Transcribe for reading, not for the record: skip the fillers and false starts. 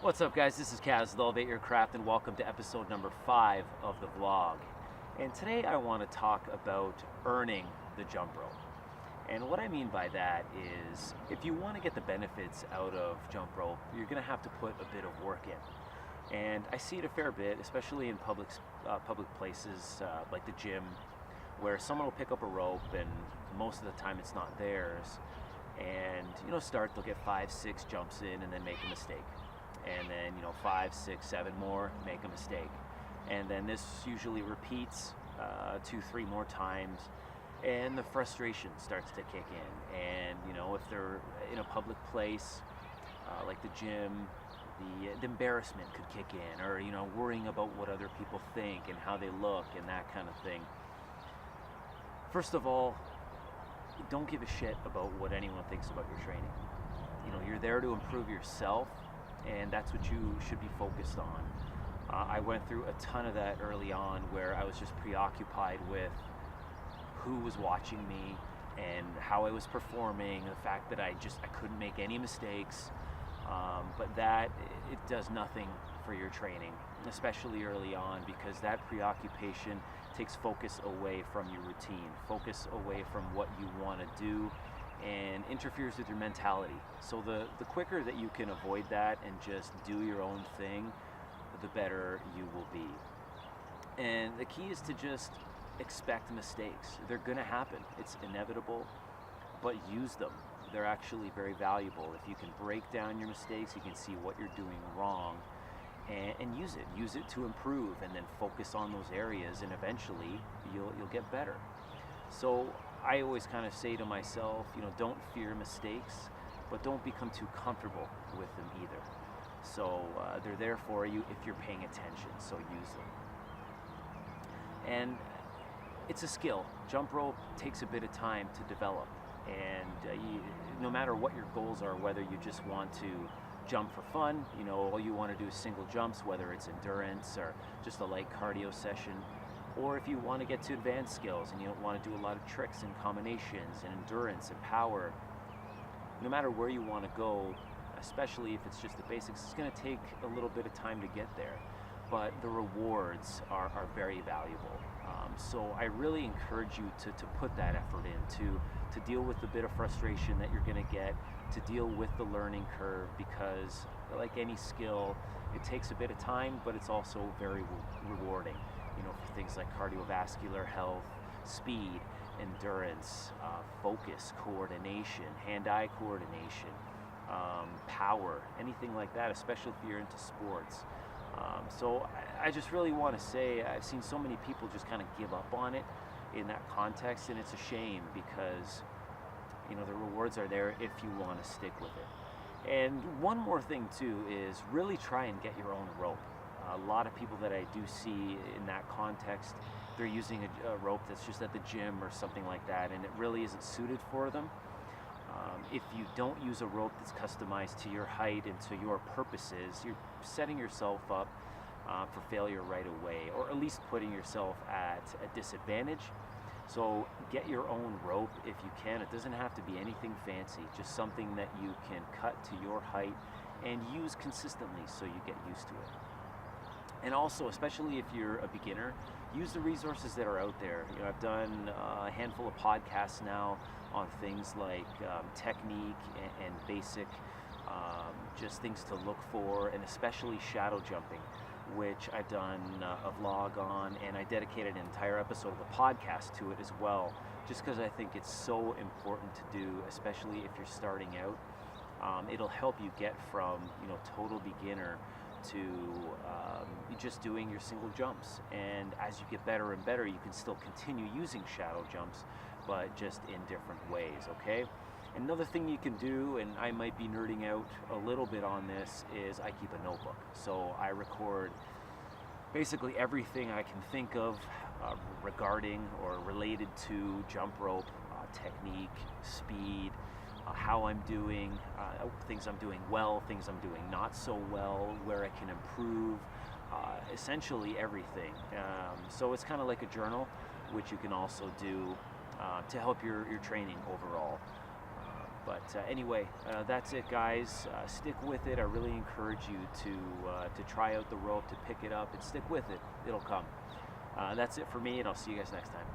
What's up, guys? This is Kaz with Elevateyourcraft, and welcome to episode number 5 of the vlog. And today I want to talk about earning the jump rope. And what I mean by that is, if you want to get the benefits out of jump rope, you're going to have to put a bit of work in. And I see it a fair bit, especially in public places like the gym, where someone will pick up a rope and most of the time it's not theirs. And they'll get 5, 6 jumps in and then make a mistake. And then 5, 6, 7 more, make a mistake. And then this usually repeats 2, 3 more times, and the frustration starts to kick in. And if they're in a public place like the gym, the embarrassment could kick in, or worrying about what other people think and how they look and that kind of thing. First of all, don't give a shit about what anyone thinks about your training. You're there to improve yourself, and that's what you should be focused on. I went through a ton of that early on, where I was just preoccupied with who was watching me and how I was performing, the fact that I couldn't make any mistakes. But that, it does nothing for your training, especially early on, because that preoccupation takes focus away from your routine, focus away from what you want to do, and interferes with your mentality. So the quicker that you can avoid that and just do your own thing, the better you will be. And the key is to just expect mistakes. They're gonna happen. It's inevitable, but use them. They're actually very valuable. If you can break down your mistakes, you can see what you're doing wrong, and use it. Use it to improve, and then focus on those areas, and eventually you'll get better. So I always kind of say to myself, don't fear mistakes, but don't become too comfortable with them either. So they're there for you if you're paying attention, so use them. And it's a skill. Jump rope takes a bit of time to develop, and no matter what your goals are, whether you just want to jump for fun, all you want to do is single jumps, whether it's endurance or just a light cardio session, or if you want to get to advanced skills and you don't want to do a lot of tricks and combinations and endurance and power, no matter where you want to go, especially if it's just the basics, it's going to take a little bit of time to get there, but the rewards are very valuable. So I really encourage you to put that effort in, to deal with the bit of frustration that you're going to get, to deal with the learning curve, because like any skill, it takes a bit of time, but it's also very rewarding. For things like cardiovascular health, speed, endurance, focus, coordination, hand-eye coordination, power, anything like that, especially if you're into sports. So I just really want to say, I've seen so many people just kind of give up on it in that context, and it's a shame, because the rewards are there if you want to stick with it. And one more thing too is really try and get your own rope. A lot of people that I do see in that context, they're using a rope that's just at the gym or something like that, and it really isn't suited for them. If you don't use a rope that's customized to your height and to your purposes, you're setting yourself up for failure right away, or at least putting yourself at a disadvantage. So get your own rope if you can. It doesn't have to be anything fancy, just something that you can cut to your height and use consistently so you get used to it. And also, especially if you're a beginner, use the resources that are out there. I've done a handful of podcasts now on things like technique and basic, just things to look for, and especially shadow jumping, which I've done a vlog on, and I dedicated an entire episode of the podcast to it as well, just because I think it's so important to do, especially if you're starting out. It'll help you get from total beginner to just doing your single jumps, and as you get better and better, you can still continue using shadow jumps, but just in different ways. Okay, another thing you can do, and I might be nerding out a little bit on this, is I keep a notebook. So I record basically everything I can think of regarding or related to jump rope, technique, speed, how I'm doing, things I'm doing well, things I'm doing not so well, where I can improve, essentially everything. So it's kind of like a journal, which you can also do to help your training overall. But anyway, that's it, guys. Stick with it. I really encourage you to try out the rope, to pick it up, and stick with it. It'll come. That's it for me, and I'll see you guys next time.